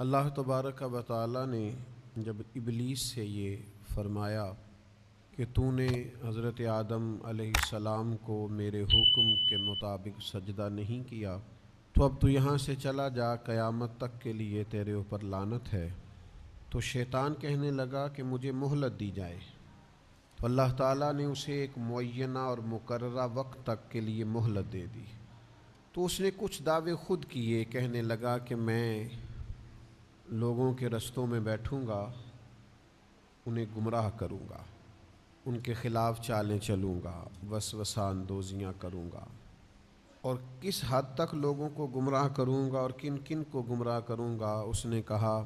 اللہ تبارک و تعالی نے جب ابلیس سے یہ فرمایا کہ تو نے حضرت آدم علیہ السلام کو میرے حکم کے مطابق سجدہ نہیں کیا تو اب تو یہاں سے چلا جا، قیامت تک کے لیے تیرے اوپر لعنت ہے۔ تو شیطان کہنے لگا کہ مجھے مہلت دی جائے، تو اللہ تعالیٰ نے اسے ایک معینہ اور مقررہ وقت تک کے لیے مہلت دے دی۔ تو اس نے کچھ دعوے خود کیے، کہنے لگا کہ میں لوگوں کے رستوں میں بیٹھوں گا، انہیں گمراہ کروں گا، ان کے خلاف چالیں چلوں گا، وسوسہ اندوزیاں کروں گا، اور کس حد تک لوگوں کو گمراہ کروں گا اور کن کن کو گمراہ کروں گا۔ اس نے کہا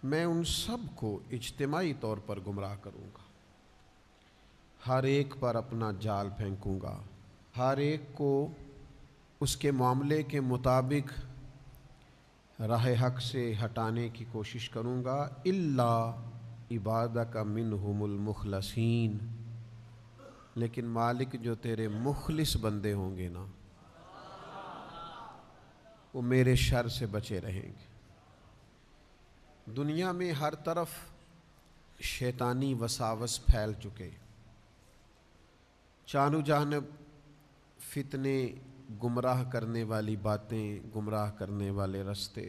میں ان سب کو اجتماعی طور پر گمراہ کروں گا، ہر ایک پر اپنا جال پھینکوں گا، ہر ایک کو اس کے معاملے کے مطابق راہ حق سے ہٹانے کی کوشش کروں گا، الا عبادک منہم المخلصین، لیکن مالک جو تیرے مخلص بندے ہوں گے نا، وہ میرے شر سے بچے رہیں گے۔ دنیا میں ہر طرف شیطانی وساوس پھیل چکے، چاروں جانب فتنے، گمراہ کرنے والی باتیں، گمراہ کرنے والے رستے،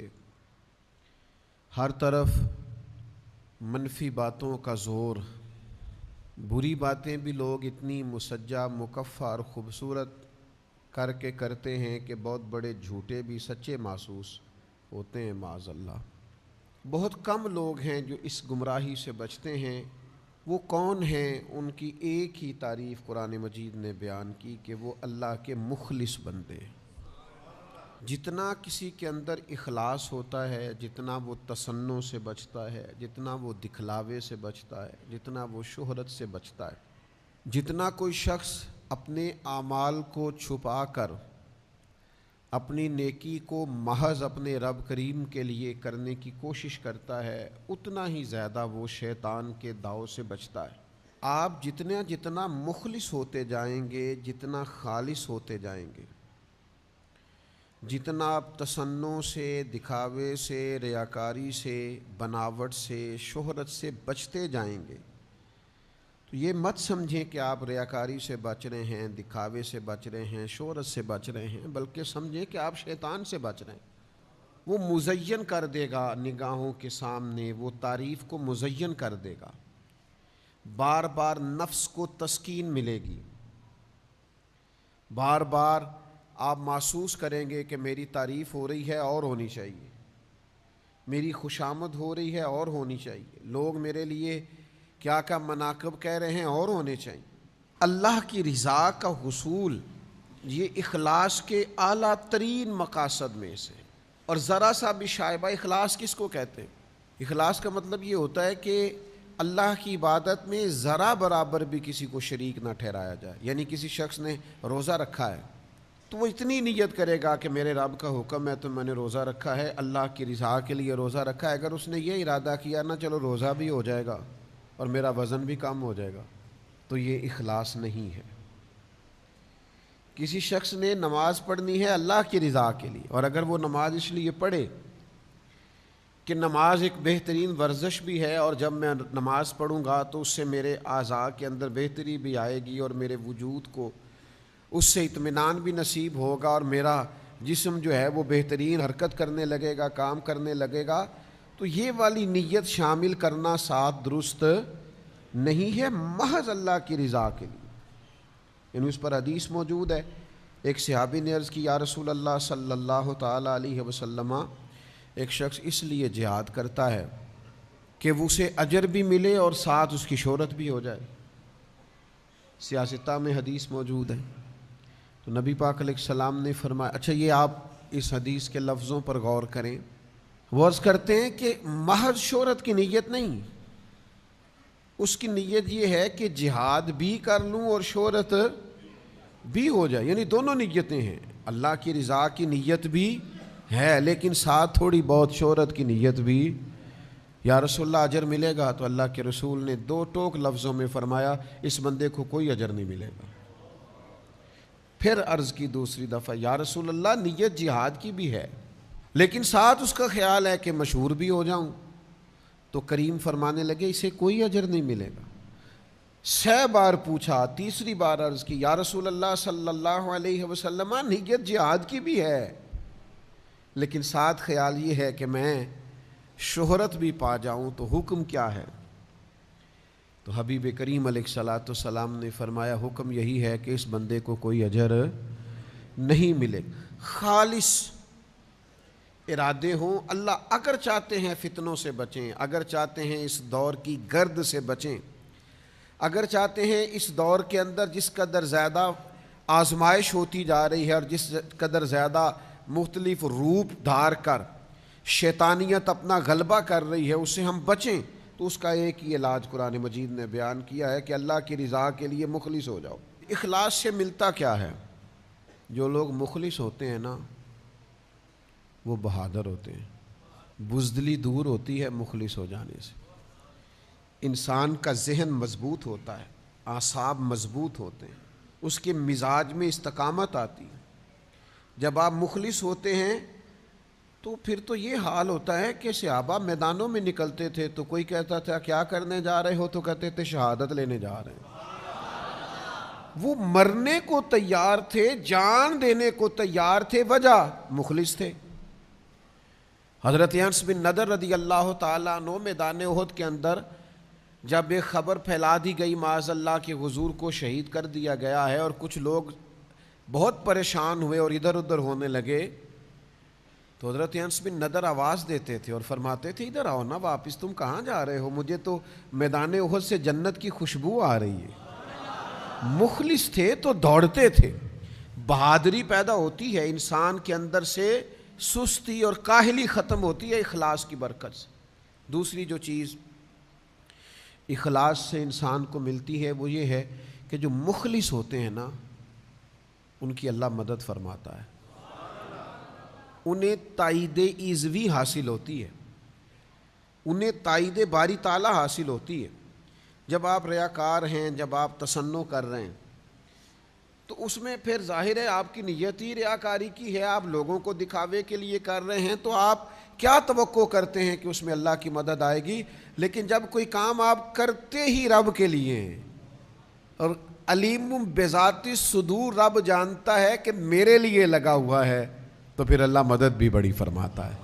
ہر طرف منفی باتوں کا زور، بری باتیں بھی لوگ اتنی مسجع، مکفّہ اور خوبصورت کر کے کرتے ہیں کہ بہت بڑے جھوٹے بھی سچے محسوس ہوتے ہیں معاذ اللہ۔ بہت کم لوگ ہیں جو اس گمراہی سے بچتے ہیں۔ وہ کون ہیں؟ ان کی ایک ہی تعریف قرآن مجید نے بیان کی کہ وہ اللہ کے مخلص بندے۔ جتنا کسی کے اندر اخلاص ہوتا ہے، جتنا وہ تصنع سے بچتا ہے، جتنا وہ دکھلاوے سے بچتا ہے، جتنا وہ شہرت سے بچتا ہے، جتنا کوئی شخص اپنے اعمال کو چھپا کر اپنی نیکی کو محض اپنے رب کریم کے لیے کرنے کی کوشش کرتا ہے، اتنا ہی زیادہ وہ شیطان کے داؤ سے بچتا ہے۔ آپ جتنا مخلص ہوتے جائیں گے، جتنا خالص ہوتے جائیں گے، جتنا آپ تصنع سے، دکھاوے سے، ریاکاری سے، بناوٹ سے، شہرت سے بچتے جائیں گے، تو یہ مت سمجھیں کہ آپ ریاکاری سے بچ رہے ہیں، دکھاوے سے بچ رہے ہیں، شہرت سے بچ رہے ہیں، بلکہ سمجھیں کہ آپ شیطان سے بچ رہے ہیں۔ وہ مزین کر دے گا نگاہوں کے سامنے، وہ تعریف کو مزین کر دے گا، بار بار نفس کو تسکین ملے گی، بار بار آپ محسوس کریں گے کہ میری تعریف ہو رہی ہے اور ہونی چاہیے، میری خوشامد ہو رہی ہے اور ہونی چاہیے، لوگ میرے لیے کیا کیا مناقب کہہ رہے ہیں اور ہونے چاہیے۔ اللہ کی رضا کا حصول یہ اخلاص کے اعلیٰ ترین مقاصد میں سے، اور ذرا سا بھی شائبہ اخلاص کس کو کہتے ہیں؟ اخلاص کا مطلب یہ ہوتا ہے کہ اللہ کی عبادت میں ذرا برابر بھی کسی کو شریک نہ ٹھہرایا جائے۔ یعنی کسی شخص نے روزہ رکھا ہے تو وہ اتنی نیت کرے گا کہ میرے رب کا حکم ہے تو میں نے روزہ رکھا ہے، اللہ کی رضا کے لیے روزہ رکھا ہے۔ اگر اس نے یہ ارادہ کیا نا چلو روزہ بھی ہو جائے گا اور میرا وزن بھی کم ہو جائے گا، تو یہ اخلاص نہیں ہے۔ کسی شخص نے نماز پڑھنی ہے اللہ کی رضا کے لیے، اور اگر وہ نماز اس لیے پڑھے کہ نماز ایک بہترین ورزش بھی ہے، اور جب میں نماز پڑھوں گا تو اس سے میرے اعضاء کے اندر بہتری بھی آئے گی اور میرے وجود کو اس سے اطمینان بھی نصیب ہوگا، اور میرا جسم جو ہے وہ بہترین حرکت کرنے لگے گا، کام کرنے لگے گا، تو یہ والی نیت شامل کرنا ساتھ درست نہیں ہے، محض اللہ کی رضا کے لیے۔ یعنی اس پر حدیث موجود ہے، ایک صحابی نے عرض کی یا رسول اللہ صلی اللہ تعالی علیہ وسلم، ایک شخص اس لیے جہاد کرتا ہے کہ وہ اسے اجر بھی ملے اور ساتھ اس کی شہرت بھی ہو جائے۔ سیاستہ میں حدیث موجود ہے۔ تو نبی پاک علیہ السلام نے فرمایا، اچھا یہ آپ اس حدیث کے لفظوں پر غور کریں، وہ عرض کرتے ہیں کہ محض شہرت کی نیت نہیں، اس کی نیت یہ ہے کہ جہاد بھی کر لوں اور شہرت بھی ہو جائے، یعنی دونوں نیتیں ہیں، اللہ کی رضا کی نیت بھی ہے لیکن ساتھ تھوڑی بہت شہرت کی نیت بھی۔ یا رسول اللہ اجر ملے گا؟ تو اللہ کے رسول نے دو ٹوک لفظوں میں فرمایا اس بندے کو کوئی اجر نہیں ملے گا۔ پھر عرض کی دوسری دفعہ یا رسول اللہ نیت جہاد کی بھی ہے، لیکن ساتھ اس کا خیال ہے کہ مشہور بھی ہو جاؤں، تو کریم فرمانے لگے اسے کوئی اجر نہیں ملے گا۔ 6 بار پوچھا، تیسری بار عرض کی یا رسول اللہ صلی اللہ علیہ وسلم نیت جہاد کی بھی ہے، لیکن ساتھ خیال یہ ہے کہ میں شہرت بھی پا جاؤں، تو حکم کیا ہے؟ تو حبیب کریم علیہ الصلوۃ والسلام نے فرمایا حکم یہی ہے کہ اس بندے کو کوئی اجر نہیں ملے۔ خالص ارادے ہوں، اللہ اگر چاہتے ہیں فتنوں سے بچیں، اگر چاہتے ہیں اس دور کی گرد سے بچیں، اگر چاہتے ہیں اس دور کے اندر جس قدر زیادہ آزمائش ہوتی جا رہی ہے اور جس قدر زیادہ مختلف روپ دھار کر شیطانیت اپنا غلبہ کر رہی ہے، اس سے ہم بچیں، تو اس کا ایک ہی علاج قرآن مجید نے بیان کیا ہے کہ اللہ کی رضا کے لیے مخلص ہو جاؤ۔ اخلاص سے ملتا کیا ہے؟ جو لوگ مخلص ہوتے ہیں نا وہ بہادر ہوتے ہیں، بزدلی دور ہوتی ہے مخلص ہو جانے سے، انسان کا ذہن مضبوط ہوتا ہے، اعصاب مضبوط ہوتے ہیں، اس کے مزاج میں استقامت آتی ہے۔ جب آپ مخلص ہوتے ہیں تو پھر تو یہ حال ہوتا ہے کہ صحابہ میدانوں میں نکلتے تھے تو کوئی کہتا تھا کیا کرنے جا رہے ہو، تو کہتے تھے شہادت لینے جا رہے ہیں۔ وہ مرنے کو تیار تھے، جان دینے کو تیار تھے، وجہ مخلص تھے۔ حضرت انس بن نضر رضی اللہ تعالیٰ عنہ میدان احد کے اندر جب ایک خبر پھیلا دی گئی معاذ اللہ کہ حضور کو شہید کر دیا گیا ہے، اور کچھ لوگ بہت پریشان ہوئے اور ادھر ادھر ہونے لگے، تو حضرت انس بن نضر آواز دیتے تھے اور فرماتے تھے ادھر آؤ نا واپس، تم کہاں جا رہے ہو؟ مجھے تو میدان احد سے جنت کی خوشبو آ رہی ہے۔ مخلص تھے تو دوڑتے تھے۔ بہادری پیدا ہوتی ہے انسان کے اندر سے، سستی اور کاہلی ختم ہوتی ہے اخلاص کی برکت سے۔ دوسری جو چیز اخلاص سے انسان کو ملتی ہے وہ یہ ہے کہ جو مخلص ہوتے ہیں نا ان کی اللہ مدد فرماتا ہے، انہیں تائید ایزوی حاصل ہوتی ہے، انہیں تائید باری تعالیٰ حاصل ہوتی ہے۔ جب آپ ریاکار ہیں، جب آپ تصنع کر رہے ہیں تو اس میں پھر ظاہر ہے آپ کی نیت ہی ریاکاری کی ہے، آپ لوگوں کو دکھاوے کے لیے کر رہے ہیں، تو آپ کیا توقع کرتے ہیں کہ اس میں اللہ کی مدد آئے گی؟ لیکن جب کوئی کام آپ کرتے ہی رب کے لیے ہیں، اور علیم بذات الصدور، رب جانتا ہے کہ میرے لیے لگا ہوا ہے، تو پھر اللہ مدد بھی بڑی فرماتا ہے۔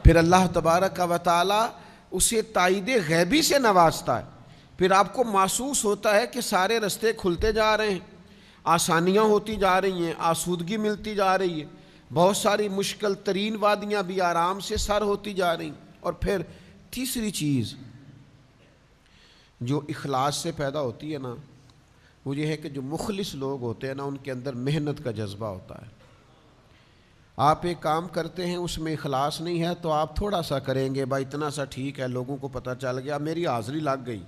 پھر اللہ تبارک و تعالی اسے تائید غیبی سے نوازتا ہے۔ پھر آپ کو محسوس ہوتا ہے کہ سارے رستے کھلتے جا رہے ہیں، آسانیاں ہوتی جا رہی ہیں، آسودگی ملتی جا رہی ہے، بہت ساری مشکل ترین وادیاں بھی آرام سے سر ہوتی جا رہی ہیں۔ اور پھر تیسری چیز جو اخلاص سے پیدا ہوتی ہے نا وہ یہ ہے کہ جو مخلص لوگ ہوتے ہیں نا ان کے اندر محنت کا جذبہ ہوتا ہے۔ آپ ایک کام کرتے ہیں اس میں اخلاص نہیں ہے تو آپ تھوڑا سا کریں گے، بھائی اتنا سا ٹھیک ہے، لوگوں کو پتہ چل گیا، میری حاضری لگ گئی،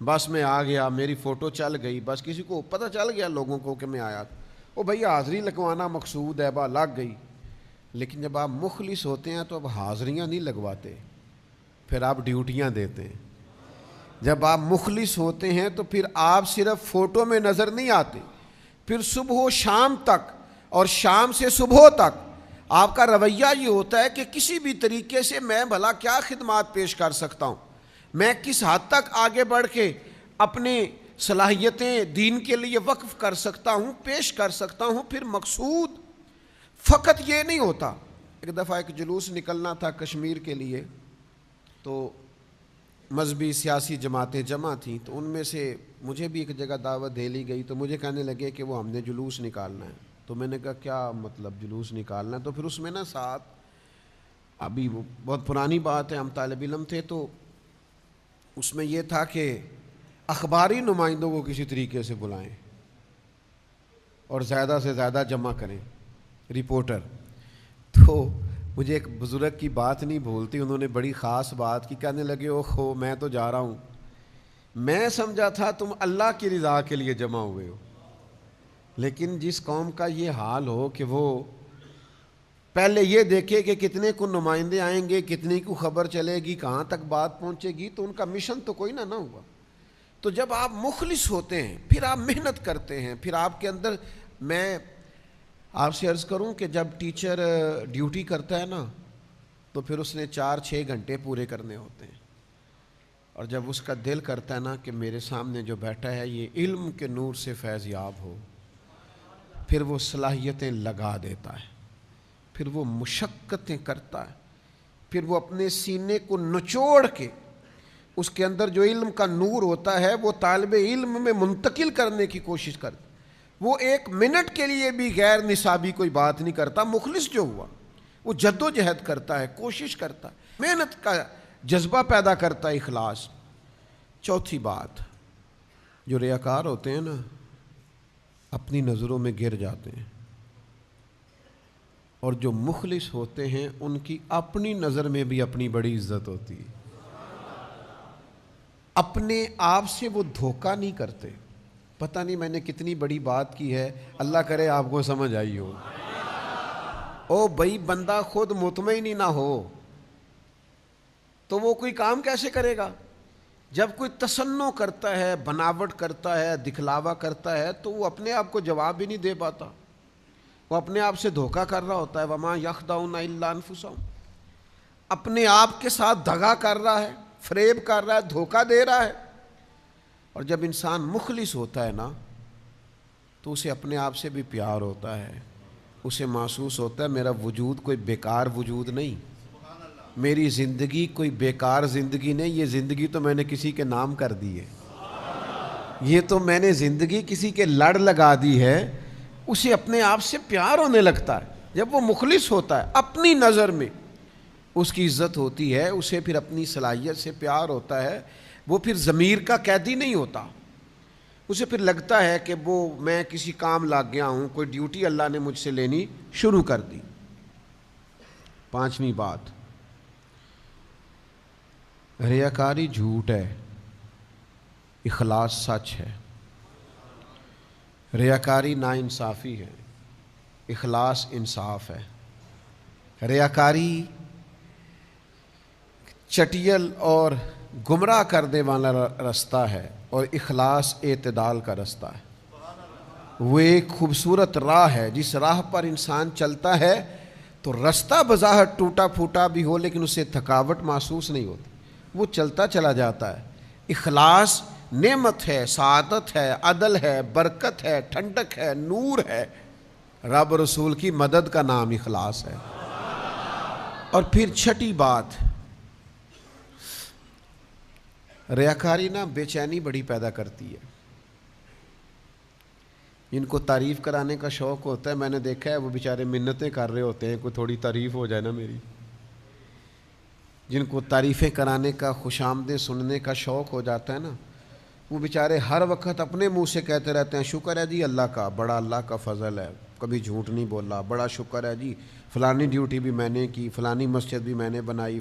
بس میں آ گیا، میری فوٹو چل گئی، بس کسی کو پتہ چل گیا لوگوں کو کہ میں آیا تھا، وہ بھئی حاضری لگوانا مقصود ہے، با لگ گئی۔ لیکن جب آپ مخلص ہوتے ہیں تو اب حاضریاں نہیں لگواتے، پھر آپ ڈیوٹیاں دیتے ہیں۔ جب آپ مخلص ہوتے ہیں تو پھر آپ صرف فوٹو میں نظر نہیں آتے، پھر صبح و شام تک اور شام سے صبح تک آپ کا رویہ یہ ہوتا ہے کہ کسی بھی طریقے سے میں بھلا کیا خدمات پیش کر سکتا ہوں، میں کس حد تک آگے بڑھ کے اپنے صلاحیتیں دین کے لیے وقف کر سکتا ہوں، پیش کر سکتا ہوں۔ پھر مقصود فقط یہ نہیں ہوتا۔ ایک دفعہ ایک جلوس نکلنا تھا کشمیر کے لیے، تو مذہبی سیاسی جماعتیں جمع تھیں، تو ان میں سے مجھے بھی ایک جگہ دعوت دے لی گئی، تو مجھے کہنے لگے کہ وہ ہم نے جلوس نکالنا ہے۔ تو میں نے کہا کیا مطلب جلوس نکالنا ہے؟ تو پھر اس میں نا ساتھ، ابھی وہ بہت پرانی بات ہے، ہم طالب علم تھے، تو اس میں یہ تھا کہ اخباری نمائندوں کو کسی طریقے سے بلائیں اور زیادہ سے زیادہ جمع کریں، رپورٹر۔ تو مجھے ایک بزرگ کی بات نہیں بھولتی، انہوں نے بڑی خاص بات کی، کہنے لگے اوہو میں تو جا رہا ہوں، میں سمجھا تھا تم اللہ کی رضا کے لیے جمع ہوئے ہو، لیکن جس قوم کا یہ حال ہو کہ وہ پہلے یہ دیکھے کہ کتنے کو نمائندے آئیں گے، کتنے کو خبر چلے گی، کہاں تک بات پہنچے گی، تو ان کا مشن تو کوئی نہ ہوا۔ تو جب آپ مخلص ہوتے ہیں پھر آپ محنت کرتے ہیں، پھر آپ کے اندر، میں آپ سے عرض کروں کہ جب ٹیچر ڈیوٹی کرتا ہے نا تو پھر اس نے 4-6 گھنٹے پورے کرنے ہوتے ہیں، اور جب اس کا دل کرتا ہے نا کہ میرے سامنے جو بیٹھا ہے یہ علم کے نور سے فیض یاب ہو، پھر وہ صلاحیتیں لگا دیتا ہے، پھر وہ مشقتیں کرتا ہے، پھر وہ اپنے سینے کو نچوڑ کے اس کے اندر جو علم کا نور ہوتا ہے وہ طالب علم میں منتقل کرنے کی کوشش کرتا ہے۔ وہ 1 منٹ کے لیے بھی غیر نصابی کوئی بات نہیں کرتا۔ مخلص جو ہوا وہ جد و جہد کرتا ہے، کوشش کرتا ہے، محنت کا جذبہ پیدا کرتا ہے، اخلاص۔ چوتھی بات، جو ریاکار ہوتے ہیں نا اپنی نظروں میں گر جاتے ہیں، اور جو مخلص ہوتے ہیں ان کی اپنی نظر میں بھی اپنی بڑی عزت ہوتی ہے۔ اپنے آپ سے وہ دھوکہ نہیں کرتے۔ پتہ نہیں میں نے کتنی بڑی بات کی ہے، اللہ کرے آپ کو سمجھ آئی ہو۔ او بھائی، بندہ خود مطمئن ہی نہ ہو تو وہ کوئی کام کیسے کرے گا؟ جب کوئی تصنع کرتا ہے، بناوٹ کرتا ہے، دکھلاوا کرتا ہے تو وہ اپنے آپ کو جواب بھی نہیں دے پاتا، وہ اپنے آپ سے دھوکہ کر رہا ہوتا ہے۔ وَمَا يَخْدَعُونَ إِلَّا أَنفُسَهُمْ، اپنے آپ کے ساتھ دغا کر رہا ہے، فریب کر رہا ہے، دھوکہ دے رہا ہے۔ اور جب انسان مخلص ہوتا ہے نا تو اسے اپنے آپ سے بھی پیار ہوتا ہے، اسے محسوس ہوتا ہے میرا وجود کوئی بیکار وجود نہیں، میری زندگی کوئی بیکار زندگی نہیں، یہ زندگی تو میں نے کسی کے نام کر دی ہے، یہ تو میں نے زندگی کسی کے لڑ لگا دی ہے۔ اسے اپنے آپ سے پیار ہونے لگتا ہے جب وہ مخلص ہوتا ہے، اپنی نظر میں اس کی عزت ہوتی ہے، اسے پھر اپنی صلاحیت سے پیار ہوتا ہے، وہ پھر ضمیر کا قیدی نہیں ہوتا، اسے پھر لگتا ہے کہ وہ میں کسی کام لگ گیا ہوں، کوئی ڈیوٹی اللہ نے مجھ سے لینی شروع کر دی۔ 5ویں بات، ریاکاری جھوٹ ہے، اخلاص سچ ہے۔ ریاکاری ناانصافی ہے، اخلاص انصاف ہے۔ ریاکاری چٹیل اور گمراہ کرنے والا رستہ ہے، اور اخلاص اعتدال کا رستہ ہے۔ وہ ایک خوبصورت راہ ہے، جس راہ پر انسان چلتا ہے تو رستہ بظاہر ٹوٹا پھوٹا بھی ہو لیکن اسے تھکاوٹ محسوس نہیں ہوتی، وہ چلتا چلا جاتا ہے۔ اخلاص نعمت ہے، سعادت ہے، عدل ہے، برکت ہے، ٹھنڈک ہے، نور ہے۔ رب رسول کی مدد کا نام اخلاص ہے۔ اور پھر 6ٹھی بات، ریاکاری نا بے چینی بڑی پیدا کرتی ہے۔ جن کو تعریف کرانے کا شوق ہوتا ہے، میں نے دیکھا ہے وہ بیچارے منتیں کر رہے ہوتے ہیں کوئی تھوڑی تعریف ہو جائے نا میری۔ جن کو تعریفیں کرانے کا، خوش آمدیں سننے کا شوق ہو جاتا ہے نا، وہ بیچارے ہر وقت اپنے منہ سے کہتے رہتے ہیں شکر ہے جی اللہ کا، بڑا اللہ کا فضل ہے، کبھی جھوٹ نہیں بولا، بڑا شکر ہے جی فلانی ڈیوٹی بھی میں نے کی، فلانی مسجد بھی میں نے بنائی،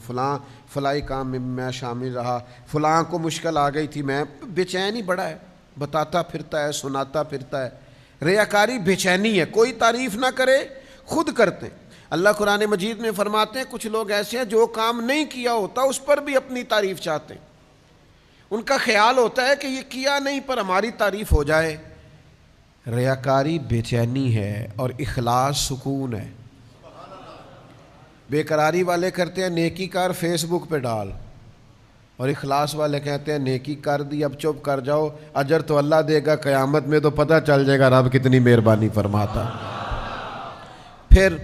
فلائی کام میں میں شامل رہا، فلاں کو مشکل آ گئی تھی، میں بے چین ہی بڑا ہے، بتاتا پھرتا ہے، سناتا پھرتا ہے۔ ریاکاری بے چینی ہے، کوئی تعریف نہ کرے، خود کرتے ہیں۔ اللہ قرآن مجید میں فرماتے ہیں کچھ لوگ ایسے ہیں جو کام نہیں کیا ہوتا اس پر بھی اپنی تعریف چاہتے ہیں، ان کا خیال ہوتا ہے کہ یہ کیا نہیں پر ہماری تعریف ہو جائے۔ ریاکاری بے چینی ہے اور اخلاص سکون ہے۔ بے قراری والے کرتے ہیں نیکی کر فیس بک پہ ڈال، اور اخلاص والے کہتے ہیں نیکی کر دی اب چپ کر جاؤ، اجر تو اللہ دے گا، قیامت میں تو پتہ چل جائے گا رب کتنی مہربانی فرماتا۔ پھر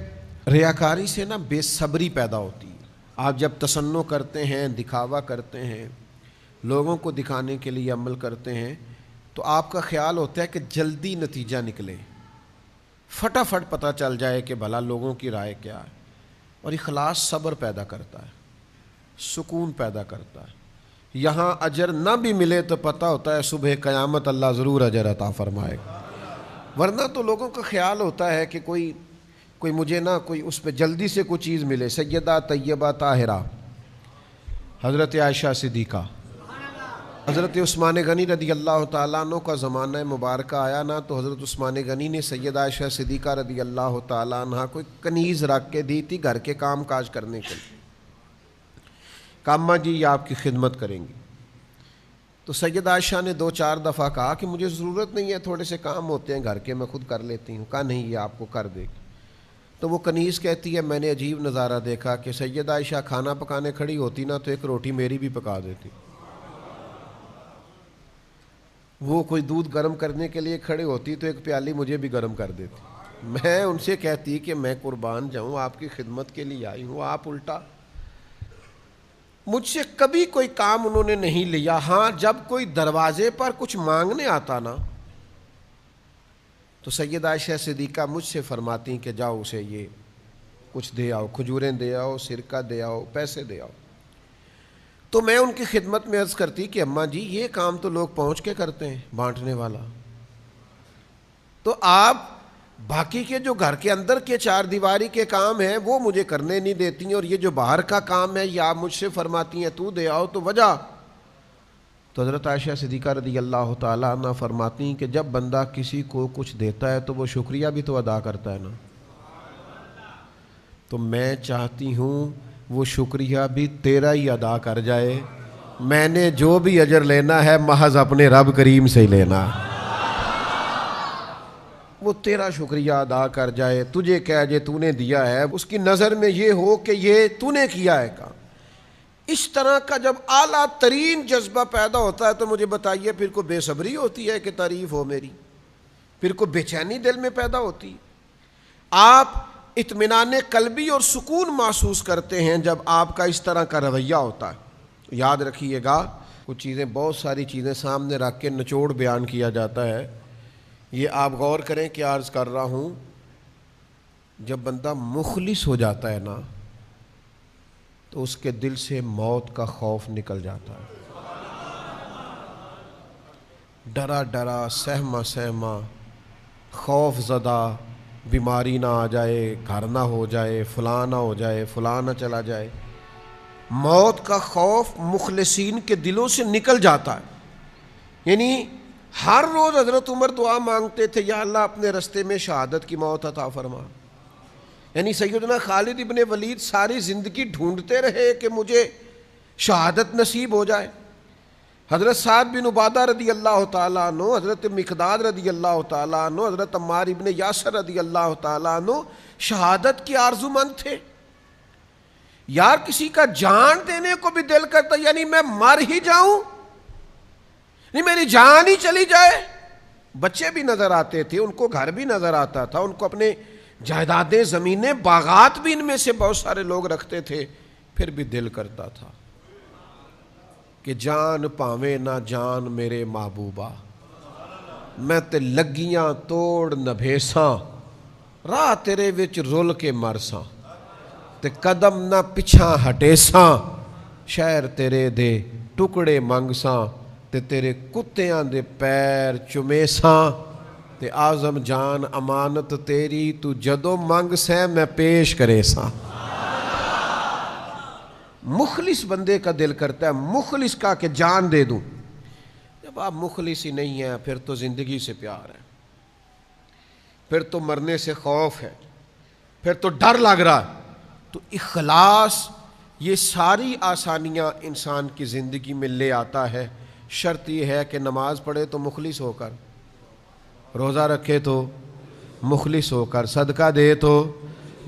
ریاکاری سے نا بے صبری پیدا ہوتی ہے۔ آپ جب تصنع کرتے ہیں، دکھاوا کرتے ہیں، لوگوں کو دکھانے کے لیے عمل کرتے ہیں تو آپ کا خیال ہوتا ہے کہ جلدی نتیجہ نکلے، فٹافٹ پتہ چل جائے کہ بھلا لوگوں کی رائے کیا ہے۔ اور اخلاص صبر پیدا کرتا ہے، سکون پیدا کرتا ہے۔ یہاں اجر نہ بھی ملے تو پتہ ہوتا ہے صبح قیامت اللہ ضرور اجر عطا فرمائے گا، ورنہ تو لوگوں کا خیال ہوتا ہے کہ کوئی مجھے نہ کوئی اس پہ جلدی سے کوئی چیز ملے۔ سیدہ طیبہ طاہرہ حضرت عائشہ صدیقہ، حضرت عثمان غنی رضی اللہ تعالیٰ عنہ کا زمانہ مبارکہ آیا نا تو حضرت عثمان غنی نے سیدہ عائشہ صدیقہ رضی اللہ تعالیٰ عنہ کو ایک کنیز رکھ کے دی تھی گھر کے کام کاج کرنے کے لیے، کاماں جی یہ آپ کی خدمت کریں گی۔ تو سیدہ عائشہ نے 2-4 دفعہ کہا کہ مجھے ضرورت نہیں ہے، تھوڑے سے کام ہوتے ہیں گھر کے، میں خود کر لیتی ہوں. کہا نہیں، یہ آپ کو کر دے گی. تو وہ کنیز کہتی ہے میں نے عجیب نظارہ دیکھا کہ سیدہ عائشہ کھانا پکانے کھڑی ہوتی نا تو ایک روٹی میری بھی پکا دیتی. وہ کوئی دودھ گرم کرنے کے لیے کھڑے ہوتی تو ایک پیالی مجھے بھی گرم کر دیتی. میں ان سے کہتی کہ میں قربان جاؤں، آپ کی خدمت کے لیے آئی ہوں، آپ الٹا. مجھ سے کبھی کوئی کام انہوں نے نہیں لیا. ہاں جب کوئی دروازے پر کچھ مانگنے آتا نا تو سیدہ عائشہ صدیقہ مجھ سے فرماتی کہ جاؤ اسے یہ کچھ دے آؤ، کھجوریں دے آؤ، سرکہ دے آؤ، پیسے دے آؤ. تو میں ان کی خدمت میں عرض کرتی کہ اماں جی یہ کام تو لوگ پہنچ کے کرتے ہیں بانٹنے والا، تو آپ باقی کے جو گھر کے اندر کے 4 دیواری کے کام ہیں وہ مجھے کرنے نہیں دیتی ہیں، اور یہ جو باہر کا کام ہے یہ آپ مجھ سے فرماتی ہیں تو دے آؤ. تو وجہ تو حضرت عائشہ صدیقہ رضی اللہ تعالیٰ عنہ فرماتی ہیں کہ جب بندہ کسی کو کچھ دیتا ہے تو وہ شکریہ بھی تو ادا کرتا ہے نا. تو میں چاہتی ہوں وہ شکریہ بھی تیرا ہی ادا کر جائے. میں نے جو بھی اجر لینا ہے محض اپنے رب کریم سے ہی لینا، وہ تیرا شکریہ ادا کر جائے، تجھے کہہ جے تو نے دیا ہے، اس کی نظر میں یہ ہو کہ یہ تو نے کیا ہے. کا اس طرح کا جب اعلیٰ ترین جذبہ پیدا ہوتا ہے تو مجھے بتائیے پھر کو بے صبری ہوتی ہے کہ تعریف ہو میری، پھر کو بے چینی دل میں پیدا ہوتی. آپ اطمینان قلبی اور سکون محسوس کرتے ہیں جب آپ کا اس طرح کا رویہ ہوتا ہے. یاد رکھیے گا کچھ چیزیں، بہت ساری چیزیں سامنے رکھ کے نچوڑ بیان کیا جاتا ہے. یہ آپ غور کریں کہ عرض کر رہا ہوں جب بندہ مخلص ہو جاتا ہے نا تو اس کے دل سے موت کا خوف نکل جاتا ہے. ڈرا ڈرا، سہما سہما، خوف زدہ، بیماری نہ آ جائے، گھر نہ ہو جائے، فلاں نہ ہو جائے، فلاں نہ چلا جائے. موت کا خوف مخلصین کے دلوں سے نکل جاتا ہے. یعنی ہر روز حضرت عمر دعا مانگتے تھے یا اللہ اپنے رستے میں شہادت کی موت عطا فرما. یعنی سیدنا خالد ابن ولید ساری زندگی ڈھونڈتے رہے کہ مجھے شہادت نصیب ہو جائے. حضرت سعد بن عبادہ رضی اللہ تعالیٰ عنہ، حضرت مقداد رضی اللہ تعالیٰ عنہ، حضرت عمار ابن یاسر رضی اللہ تعالیٰ عنہ شہادت کی آرزو مند تھے. یار کسی کا جان دینے کو بھی دل کرتا، یعنی میں مر ہی جاؤں، نہیں میری جان ہی چلی جائے. بچے بھی نظر آتے تھے، ان کو گھر بھی نظر آتا تھا، ان کو اپنے جائیدادیں، زمینیں، باغات بھی ان میں سے بہت سارے لوگ رکھتے تھے، پھر بھی دل کرتا تھا کہ جان پاویں نہ جان میرے محبوبہ، میں تے لگیاں توڑ نبھیساں، راہ تیرے وچ رول کے مرساں، تے قدم نہ پچھاں ہٹیساں، شہر تیرے دے ٹکڑے منگساں، تے تیرے کتیاں دے پیر چمیساں، تے آزم جان امانت تیری تو جدو منگ سیں میں پیش کرے ساں. مخلص بندے کا دل کرتا ہے مخلص کا کہ جان دے دوں. جب آپ مخلص ہی نہیں ہیں پھر تو زندگی سے پیار ہے، پھر تو مرنے سے خوف ہے، پھر تو ڈر لگ رہا ہے. تو اخلاص یہ ساری آسانیاں انسان کی زندگی میں لے آتا ہے. شرط یہ ہے کہ نماز پڑھے تو مخلص ہو کر، روزہ رکھے تو مخلص ہو کر، صدقہ دے تو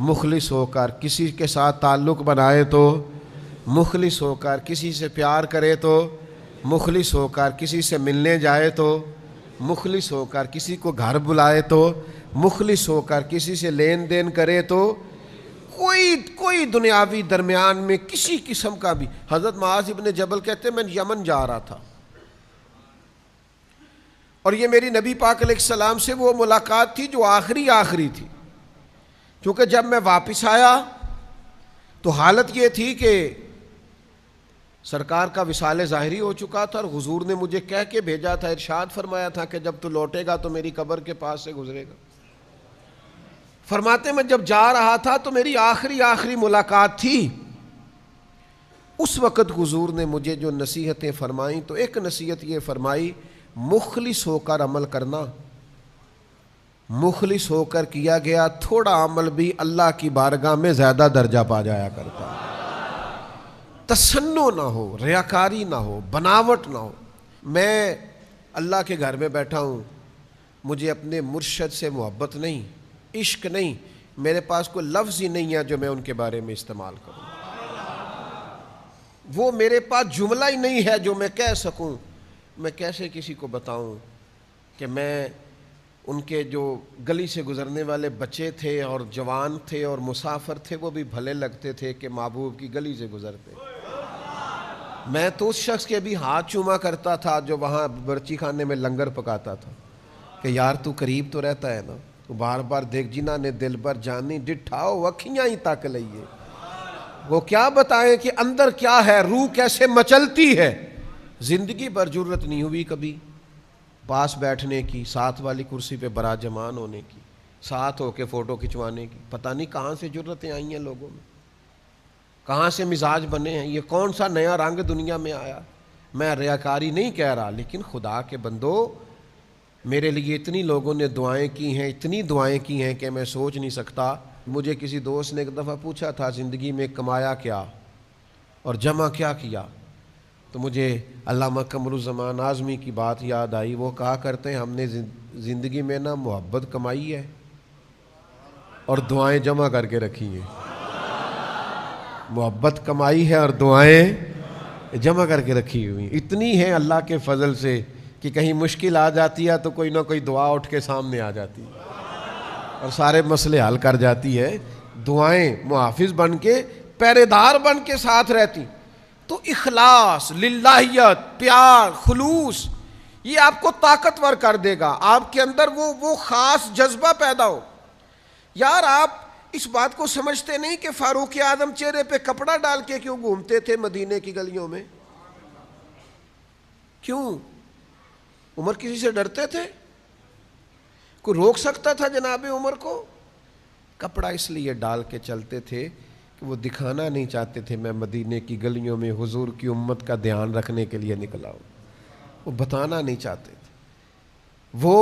مخلص ہو کر، کسی کے ساتھ تعلق بنائے تو مخلص ہو کر، کسی سے پیار کرے تو مخلص ہو کر، کسی سے ملنے جائے تو مخلص ہو کر، کسی کو گھر بلائے تو مخلص ہو کر، کسی سے لین دین کرے تو کوئی دنیاوی درمیان میں کسی قسم کا بھی. حضرت معاذ ابن جبل کہتے ہیں میں یمن جا رہا تھا اور یہ میری نبی پاک علیہ السلام سے وہ ملاقات تھی جو آخری تھی. کیونکہ جب میں واپس آیا تو حالت یہ تھی کہ سرکار کا وصال ظاہری ہو چکا تھا اور حضور نے مجھے کہہ کے بھیجا تھا، ارشاد فرمایا تھا کہ جب تو لوٹے گا تو میری قبر کے پاس سے گزرے گا. فرماتے میں جب جا رہا تھا تو میری آخری ملاقات تھی. اس وقت حضور نے مجھے جو نصیحتیں فرمائیں تو ایک نصیحت یہ فرمائی، مخلص ہو کر عمل کرنا. مخلص ہو کر کیا گیا تھوڑا عمل بھی اللہ کی بارگاہ میں زیادہ درجہ پا جایا کرتا ہے. تسنو نہ ہو، ریاکاری نہ ہو، بناوٹ نہ ہو. میں اللہ کے گھر میں بیٹھا ہوں، مجھے اپنے مرشد سے محبت نہیں، عشق نہیں، میرے پاس کوئی لفظ ہی نہیں ہے جو میں ان کے بارے میں استعمال کروں، وہ میرے پاس جملہ ہی نہیں ہے جو میں کہہ سکوں، میں کیسے کسی کو بتاؤں کہ میں ان کے جو گلی سے گزرنے والے بچے تھے اور جوان تھے اور مسافر تھے وہ بھی بھلے لگتے تھے کہ محبوب کی گلی سے گزرتے. میں تو اس شخص کے بھی ہاتھ چوما کرتا تھا جو وہاں برچی خانے میں لنگر پکاتا تھا کہ یار تو قریب تو رہتا ہے نا، تو بار بار دیکھ جنہ نے دل بر جانی ڈٹھاؤ اکھیاں ہی تک لئیے. وہ کیا بتائیں کہ اندر کیا ہے، روح کیسے مچلتی ہے. زندگی بھر جرت نہیں ہوئی کبھی پاس بیٹھنے کی، ساتھ والی کرسی پہ براجمان ہونے کی، ساتھ ہو کے فوٹو کھنچوانے کی. پتہ نہیں کہاں سے جرتیں آئی ہیں لوگوں میں، کہاں سے مزاج بنے ہیں، یہ کون سا نیا رنگ دنیا میں آیا. میں ریاکاری نہیں کہہ رہا، لیکن خدا کے بندو میرے لیے اتنی لوگوں نے دعائیں کی ہیں، اتنی دعائیں کی ہیں کہ میں سوچ نہیں سکتا. مجھے کسی دوست نے ایک دفعہ پوچھا تھا زندگی میں کمایا کیا اور جمع کیا کیا، تو مجھے علامہ قمر الزمان اعظمی کی بات یاد آئی. وہ کہا کرتے ہیں ہم نے زندگی میں نا محبت کمائی ہے اور دعائیں جمع کر کے رکھی ہیں. محبت کمائی ہے اور دعائیں جمع کر کے رکھی ہوئی ہیں. اتنی ہیں اللہ کے فضل سے کہ کہیں مشکل آ جاتی ہے تو کوئی نہ کوئی دعا اٹھ کے سامنے آ جاتی ہے اور سارے مسئلے حل کر جاتی ہے. دعائیں محافظ بن کے، پہرے دار بن کے ساتھ رہتی. تو اخلاص، للہیت، پیار، خلوص، یہ آپ کو طاقتور کر دے گا. آپ کے اندر وہ خاص جذبہ پیدا ہو. یار آپ اس بات کو سمجھتے نہیں کہ فاروق اعظم چہرے پہ کپڑا ڈال کے کیوں گھومتے تھے مدینے کی گلیوں میں؟ کیوں؟ عمر کسی سے ڈرتے تھے؟ کوئی روک سکتا تھا جناب عمر کو؟ کپڑا اس لیے ڈال کے چلتے تھے کہ وہ دکھانا نہیں چاہتے تھے میں مدینے کی گلیوں میں حضور کی امت کا دھیان رکھنے کے لیے نکلا ہوں. وہ بتانا نہیں چاہتے تھے. وہ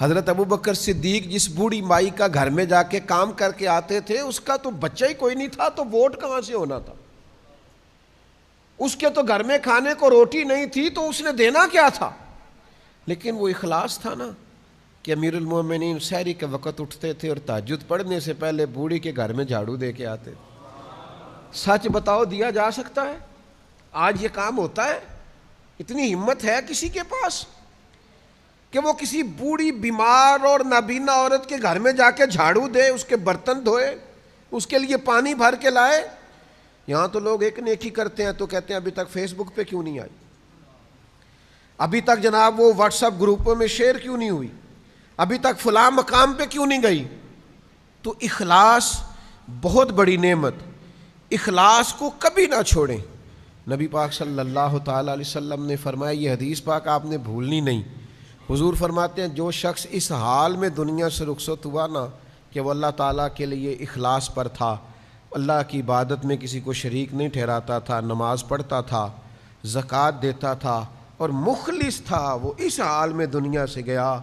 حضرت ابوبکر صدیق جس بوڑھی مائی کا گھر میں جا کے کام کر کے آتے تھے، اس کا تو بچہ ہی کوئی نہیں تھا، تو ووٹ کہاں سے ہونا تھا؟ اس کے تو گھر میں کھانے کو روٹی نہیں تھی، تو اس نے دینا کیا تھا؟ لیکن وہ اخلاص تھا نا کہ امیر المومنین سحری کے وقت اٹھتے تھے اور تہجد پڑھنے سے پہلے بوڑھی کے گھر میں جھاڑو دے کے آتے تھے. سچ بتاؤ دیا جا سکتا ہے؟ آج یہ کام ہوتا ہے؟ اتنی ہمت ہے کسی کے پاس کہ وہ کسی بوڑھی بیمار اور نابینا عورت کے گھر میں جا کے جھاڑو دے، اس کے برتن دھوئے، اس کے لیے پانی بھر کے لائے؟ یہاں تو لوگ ایک نیکی کرتے ہیں تو کہتے ہیں ابھی تک فیس بک پہ کیوں نہیں آئی، ابھی تک جناب وہ واٹس ایپ گروپوں میں شیئر کیوں نہیں ہوئی، ابھی تک فلاں مقام پہ کیوں نہیں گئی. تو اخلاص بہت بڑی نعمت. اخلاص کو کبھی نہ چھوڑیں. نبی پاک صلی اللہ تعالی علیہ وسلم نے فرمایا، یہ حدیث پاک آپ نے بھولنی نہیں. حضور فرماتے ہیں جو شخص اس حال میں دنیا سے رخصت ہوا نا کہ وہ اللہ تعالیٰ کے لیے اخلاص پر تھا، اللہ کی عبادت میں کسی کو شریک نہیں ٹھہراتا تھا، نماز پڑھتا تھا، زکوٰۃ دیتا تھا اور مخلص تھا، وہ اس حال میں دنیا سے گیا،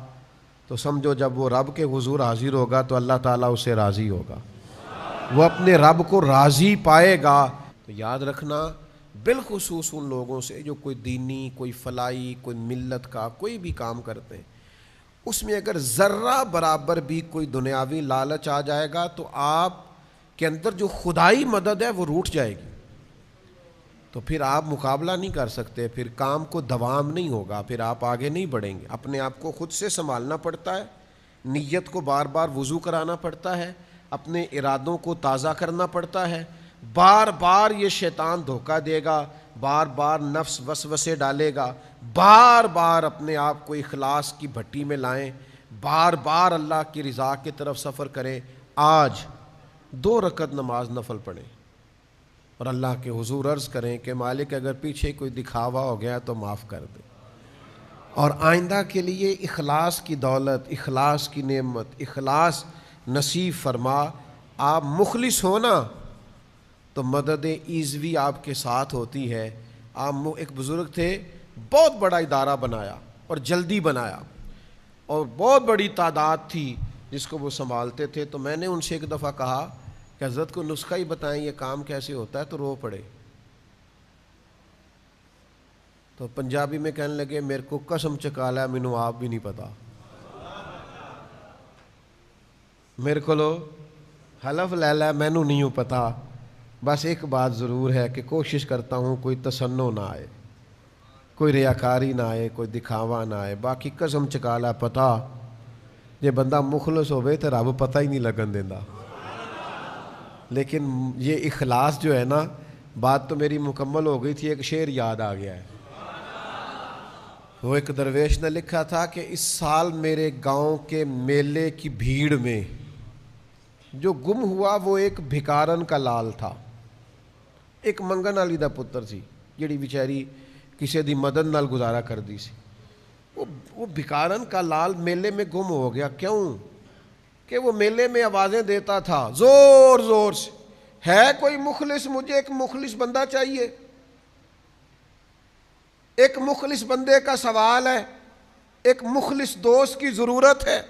تو سمجھو جب وہ رب کے حضور حاضر ہوگا تو اللہ تعالیٰ اسے راضی ہوگا، وہ اپنے رب کو راضی پائے گا. تو یاد رکھنا بالخصوص ان لوگوں سے جو کوئی دینی، کوئی فلاحی، کوئی ملت کا کوئی بھی کام کرتے ہیں، اس میں اگر ذرہ برابر بھی کوئی دنیاوی لالچ آ جائے گا تو آپ کے اندر جو خدائی مدد ہے وہ روٹ جائے گی. تو پھر آپ مقابلہ نہیں کر سکتے، پھر کام کو دوام نہیں ہوگا، پھر آپ آگے نہیں بڑھیں گے. اپنے آپ کو خود سے سنبھالنا پڑتا ہے، نیت کو بار بار وضو کرانا پڑتا ہے، اپنے ارادوں کو تازہ کرنا پڑتا ہے. بار بار یہ شیطان دھوکہ دے گا، بار بار نفس وسوسے ڈالے گا، بار بار اپنے آپ کو اخلاص کی بھٹی میں لائیں، بار بار اللہ کی رضا کی طرف سفر کریں. آج 2 رکعت نماز نفل پڑھیں اور اللہ کے حضور عرض کریں کہ مالک اگر پیچھے کوئی دکھاوا ہو گیا تو معاف کر دے، اور آئندہ کے لیے اخلاص کی دولت، اخلاص کی نعمت، اخلاص نصیب فرما. آپ مخلص ہونا تو مدد ایزوی آپ کے ساتھ ہوتی ہے. آپ ایک بزرگ تھے، بہت بڑا ادارہ بنایا اور جلدی بنایا اور بہت بڑی تعداد تھی جس کو وہ سنبھالتے تھے. تو میں نے ان سے ایک دفعہ کہا کہ حضرت کو نسخہ ہی بتائیں یہ کام کیسے ہوتا ہے، تو رو پڑے. تو پنجابی میں کہنے لگے میرے کو قسم چکا لیا مینوں آپ بھی نہیں پتا، میرے کو حلف لے لیا مینوں نہیں پتا، بس ایک بات ضرور ہے کہ کوشش کرتا ہوں کوئی تصنع نہ آئے، کوئی ریاکاری نہ آئے، کوئی دکھاوا نہ آئے، باقی قسم چکا لیا پتا جے بندہ مخلص ہوئے تو رب پتہ ہی نہیں لگن دیندا۔ لیکن یہ اخلاص جو ہے نا، بات تو میری مکمل ہو گئی تھی، ایک شعر یاد آ گیا ہے۔ وہ ایک درویش نے لکھا تھا کہ اس سال میرے گاؤں کے میلے کی بھیڑ میں جو گم ہوا وہ ایک بھکارن کا لال تھا، ایک منگن والی دا پتر سی جیڑی بیچاری کسی دی مدد نال گزارا کر دی سی۔ وہ بھکارن کا لال میلے میں گم ہو گیا، کیوں کہ وہ میلے میں آوازیں دیتا تھا زور زور سے، ہے کوئی مخلص، مجھے ایک مخلص بندہ چاہیے، ایک مخلص بندے کا سوال ہے، ایک مخلص دوست کی ضرورت ہے،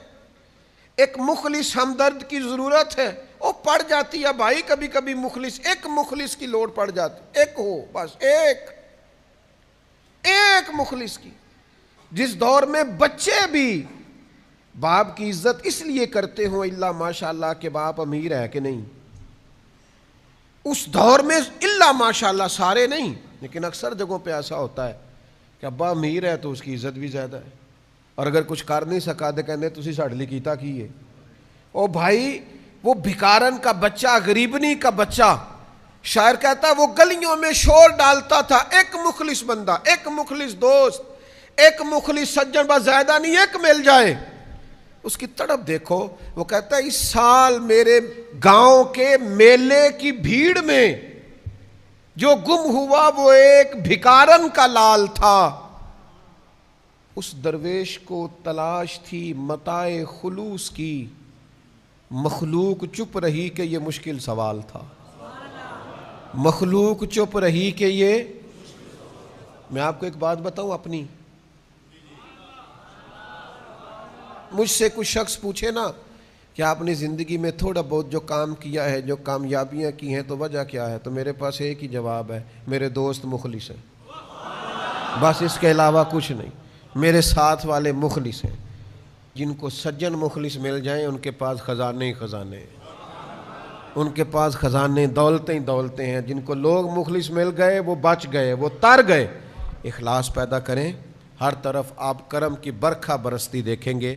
ایک مخلص ہمدرد کی ضرورت ہے۔ وہ پڑ جاتی ہے بھائی کبھی کبھی مخلص، ایک مخلص کی لوڑ پڑ جاتی، ایک ہو بس، ایک مخلص کی۔ جس دور میں بچے بھی باپ کی عزت اس لیے کرتے ہوں الا ماشاءاللہ کہ باپ امیر ہے کہ نہیں، اس دور میں الا ماشاءاللہ سارے نہیں لیکن اکثر جگہوں پہ ایسا ہوتا ہے کہ ابا امیر ہے تو اس کی عزت بھی زیادہ ہے، اور اگر کچھ کر نہیں سکا تو کہنے تسی ساڈے لئی کیتا کی ہے۔ او بھائی وہ بھکارن کا بچہ، غریبنی کا بچہ، شاعر کہتا وہ گلیوں میں شور ڈالتا تھا، ایک مخلص بندہ، ایک مخلص دوست، ایک مخلص سجن، بس زیادہ نہیں ایک مل جائے۔ اس کی تڑپ دیکھو، وہ کہتا ہے اس سال میرے گاؤں کے میلے کی بھیڑ میں جو گم ہوا وہ ایک بھکارن کا لال تھا۔ اس درویش کو تلاش تھی متاع خلوص کی، مخلوق چپ رہی کہ یہ مشکل سوال تھا، مخلوق چپ رہی کہ یہ۔ میں آپ کو ایک بات بتاؤں اپنی، مجھ سے کچھ شخص پوچھے نا کہ آپ نے زندگی میں تھوڑا بہت جو کام کیا ہے، جو کامیابیاں کی ہیں تو وجہ کیا ہے، تو میرے پاس ایک ہی جواب ہے، میرے دوست مخلص ہیں، بس اس کے علاوہ کچھ نہیں۔ میرے ساتھ والے مخلص ہیں، جن کو سجن مخلص مل جائیں ان کے پاس خزانے ہی خزانے ہیں، ان کے پاس خزانے دولتیں ہی دولتیں ہیں۔ جن کو لوگ مخلص مل گئے وہ بچ گئے، وہ تر گئے۔ اخلاص پیدا کریں، ہر طرف آپ کرم کی برکھا برستی دیکھیں گے۔